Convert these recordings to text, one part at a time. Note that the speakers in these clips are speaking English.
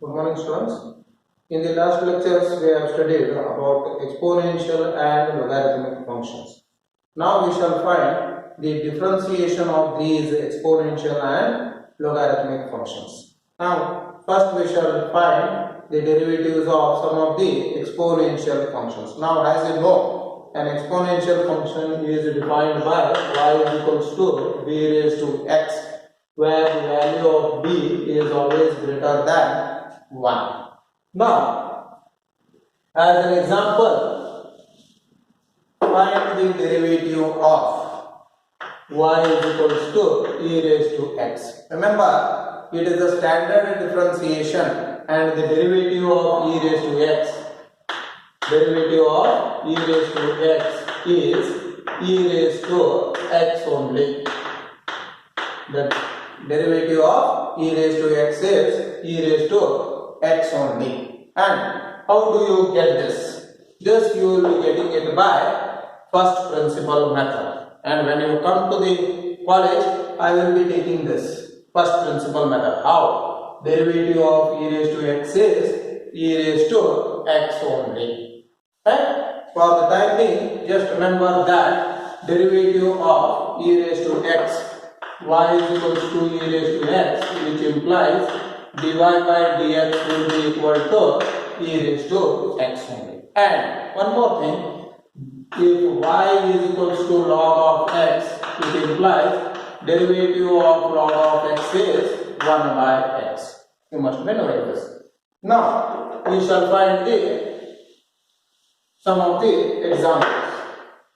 Good morning, students. In the last lectures, we have studied about exponential and logarithmic functions. Now we shall find the differentiation of these exponential and logarithmic functions. Now, first we shall find the derivatives of some of the exponential functions. Now, as you know, an exponential function is defined by y is equals to b raised to x, where the value of b is always greater than 1. Now, as an example, find the derivative of y is equals to e raised to x. Remember, it is a standard differentiation and the derivative of e raised to x, derivative of e raised to x is e raised to x only. The derivative of e raised to x is e raised to x only. And how do you get this? This you will be getting it by first principle method. And when you come to the college, I will be taking this first principle method. How? Derivative of e raised to x is e raised to x only. Right? For the time being, just remember that derivative of e raised to x, y is equals to e raised to x, which implies dy by dx will be equal to e raised to x only. And one more thing, if y is equals to log of x, it implies derivative of log of x is 1 by x. You must memorize this. Now, we shall find some of the examples.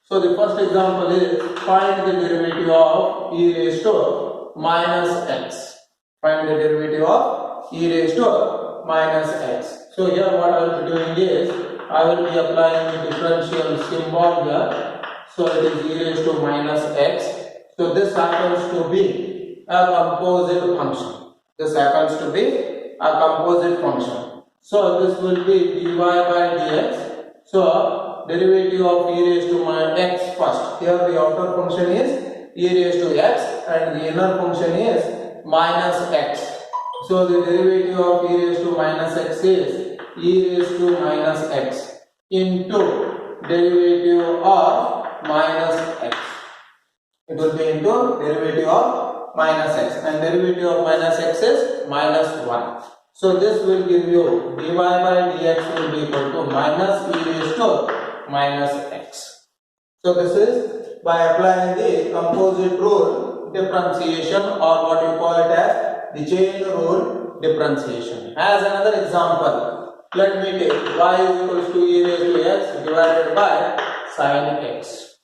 So, the first example is find the derivative of e raised to minus x. Find the derivative of e raised to minus x. So here what I will be doing is, I will be applying the differential symbol here. So it is e raised to minus x. So this happens to be a composite function. This happens to be a composite function. So this will be dy by dx. So derivative of e raised to minus x first. Here the outer function is e raised to x and the inner function is minus x. So the derivative of e raised to minus x is e raised to minus x into derivative of minus x. It will be into derivative of minus x, and derivative of minus x is minus 1. So this will give you dy by dx will be equal to minus e raised to minus x. So this is by applying the composite rule differentiation, or what you call it as the chain rule differentiation. As another example, let me take y is equals to e raised to x divided by sin x.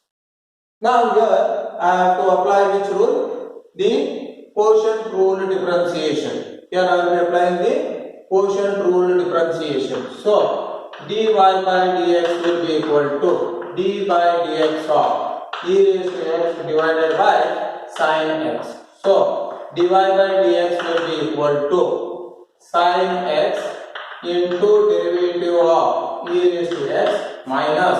Now here I have to apply which rule? The quotient rule differentiation. Here I will be applying the quotient rule differentiation. So dy by dx will be equal to d by dx of e raised to x divided by sin x. So dy by dx will be equal to sin x into derivative of e raised to x minus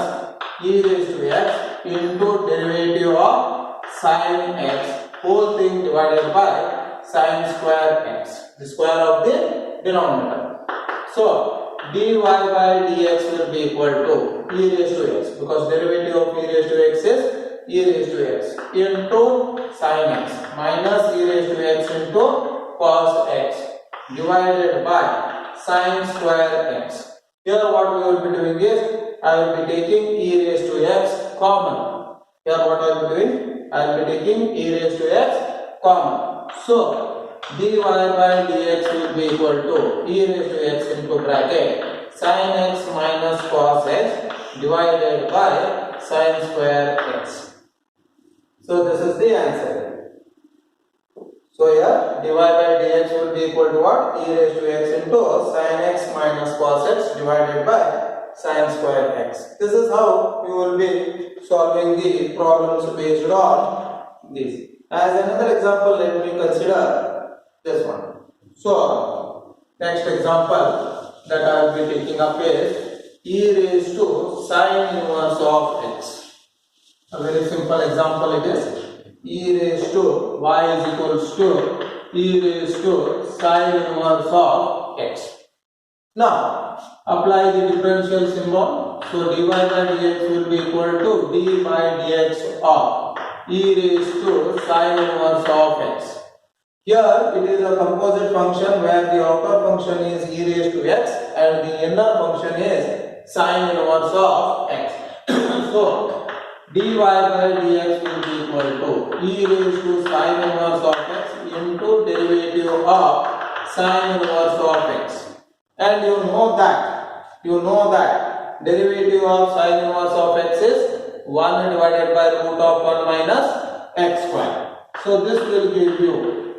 e raised to x into derivative of sin x, whole thing divided by sin square x, the square of the denominator. So dy by dx will be equal to e raised to x, because derivative of e raised to x is e raised to x into sin x minus e raised to x into cos x divided by sin square x. Here what we will be doing is, I will be taking e raised to x common. Here what I will be doing? I will be taking e raised to x common. So dy by dx will be equal to e raised to x into bracket sin x minus cos x divided by sin square x. So this is the answer. So here dy by dx will be equal to what? E raised to x into sin x minus cos x divided by sin square x. This is how you will be solving the problems based on this. As another example, let me consider this one. So next example that I will be taking up is e raised to sin inverse of x. A very simple example it is. E raised to y is equals to e raised to sin inverse of x. Now, apply the differential symbol. So, dy by dx will be equal to d by dx of e raised to sine inverse of x. Here, it is a composite function where the outer function is e raised to x and the inner function is sine inverse of x. So, dy by dx will be equal to e raised to sine inverse of x into derivative of sine inverse of x. And you know that derivative of sine inverse of x is 1 divided by root of 1 minus x square. So this will give you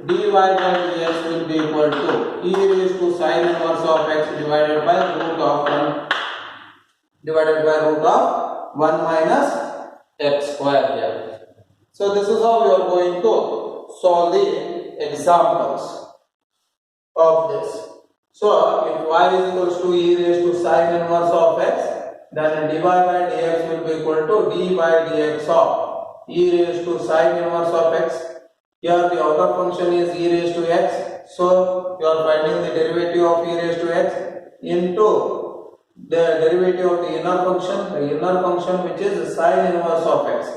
dy by dx will be equal to e raised to sine inverse of x divided by root of 1 minus x square here. So this is how we are going to solve the examples of this. So if y is equals to e raised to sine inverse of x, then dy by dx will be equal to d by dx of e raised to sine inverse of x. Here the outer function is e raised to x, so you are finding the derivative of e raised to x into the derivative of the inner function which is sine inverse of x.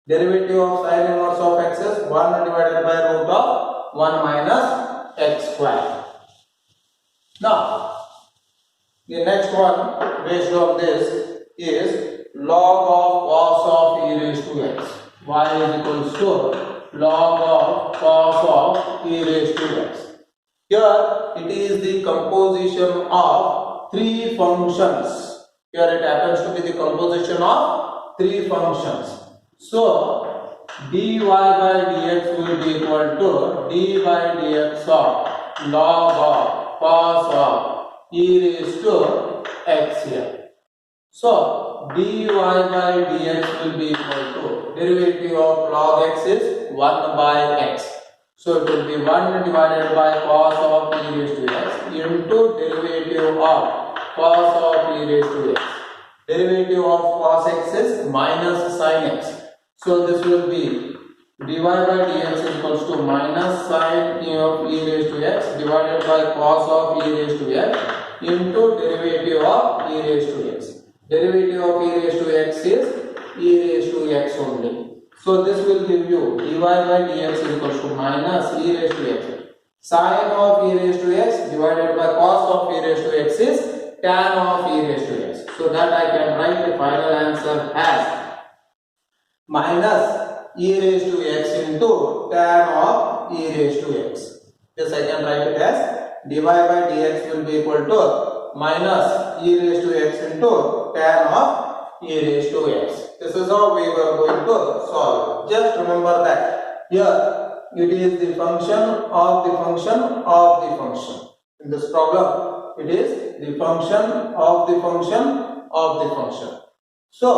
Derivative of sine inverse of x is 1 divided by root of 1 minus x square. Now, the next one based on this is log of cos of e raised to x. Y is equals to log of cos of e raised to x. Here it is the composition of three functions. Here it happens to be the composition of three functions. So dy by dx will be equal to d by dx of log of cos of e raised to x here. So dy by dx will be equal to derivative of log x is 1 by x. So it will be 1 divided by cos of e raised to x into derivative of cos of e raised to x. Derivative of cos x is minus sin x. So this will be dy by dx is equals to minus sin of e raised to x divided by cos of e raised to x into derivative of e raised to x. Derivative of e raised to x is e raised to x only. So this will give you dy by dx is equals to minus e raised to x. Sin of e raised to x divided by cos of e raised to x is tan of e raised to x. So that I can write the final answer as minus e raised to x into tan of e raised to x. This I can write it as dy by dx will be equal to minus e raised to x into tan of e raised to x. This is how we were going to solve. Just remember that here it is the function of the function of the function. In this problem, it is the function of the function of the function. So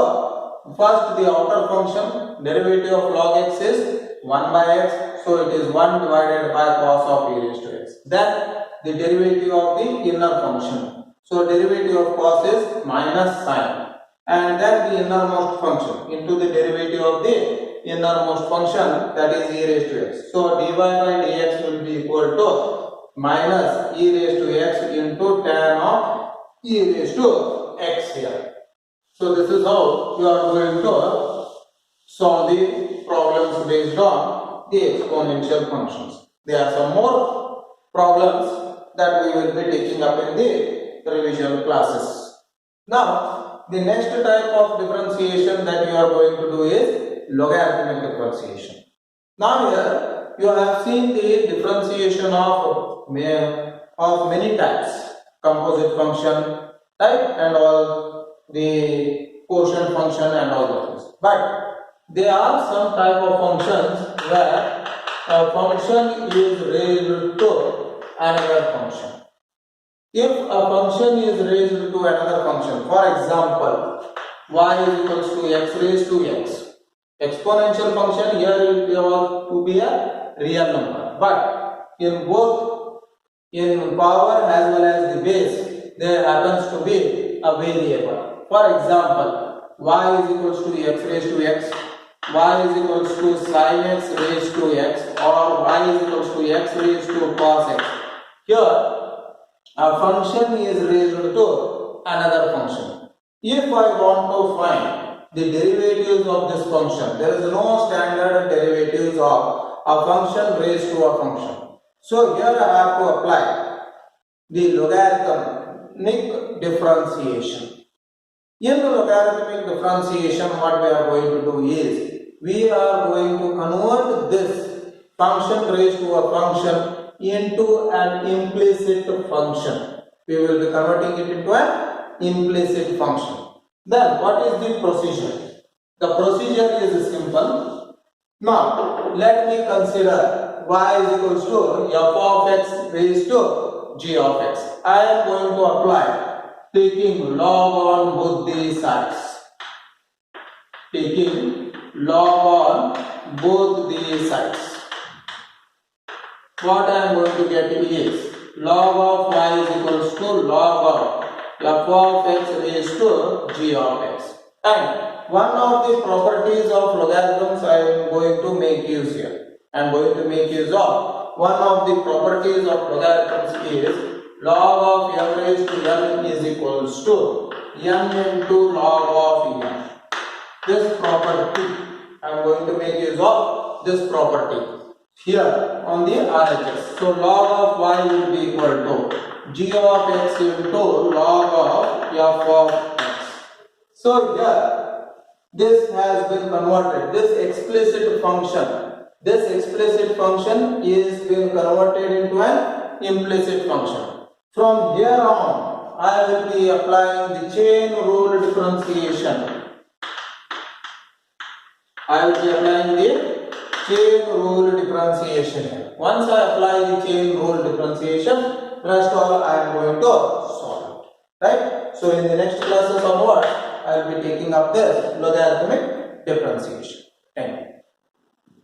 first the outer function, derivative of log x is 1 by x, so it is 1 divided by cos of e raised to x. Then the derivative of the inner function. So derivative of cos is minus sin. And then the innermost function into the derivative of the innermost function, that is e raised to x. So dy by dx will be equal to minus e raised to x into tan of e raised to x here. So this is how you are going to solve the problems based on the exponential functions. There are some more problems that we will be taking up in the revision classes. Now, the next type of differentiation that you are going to do is logarithmic differentiation. Now here you have seen the differentiation of many types, composite function type and all the quotient function and all the things. But there are some type of functions where a function is raised to another function. If a function is raised to another function, for example, y is equals to x raised to x. Exponential function here will to be a real number. But in both, in power as well as the base, there happens to be a variable. For example, y is equals to x raised to x, y is equals to sin x raised to x, or y is equals to x raised to cos x. Here, A function is raised to another function. If I want to find the derivatives of this function, there is no standard derivatives of a function raised to a function. So here I have to apply the logarithmic differentiation. In logarithmic differentiation, what we are going to do is, we are going to convert this function raised to a function into an implicit function. We will be converting it into an implicit function. Then what is the procedure? The procedure is simple. Now let me consider y is equals to f of x raised to g of x. I am going to apply taking log on both the sides. Taking log on both the sides. What I am going to get is log of y is equals to log of f of x raised to g of x. And one of the properties of logarithms I am going to make use here. I am going to make use of one of the properties of logarithms is log of m raised to n is equals to n into log of n. This property, I am going to make use of this property here on the RHS. So log of y will be equal to g of x into log of f of x. So here this has been converted. This explicit function is being converted into an implicit function. From here on, I will be applying the chain rule differentiation. I will be applying the chain rule differentiation here. Once I apply the chain rule differentiation, rest all I am going to solve it. Right? So in the next classes onward, I will be taking up this logarithmic differentiation. Thank you.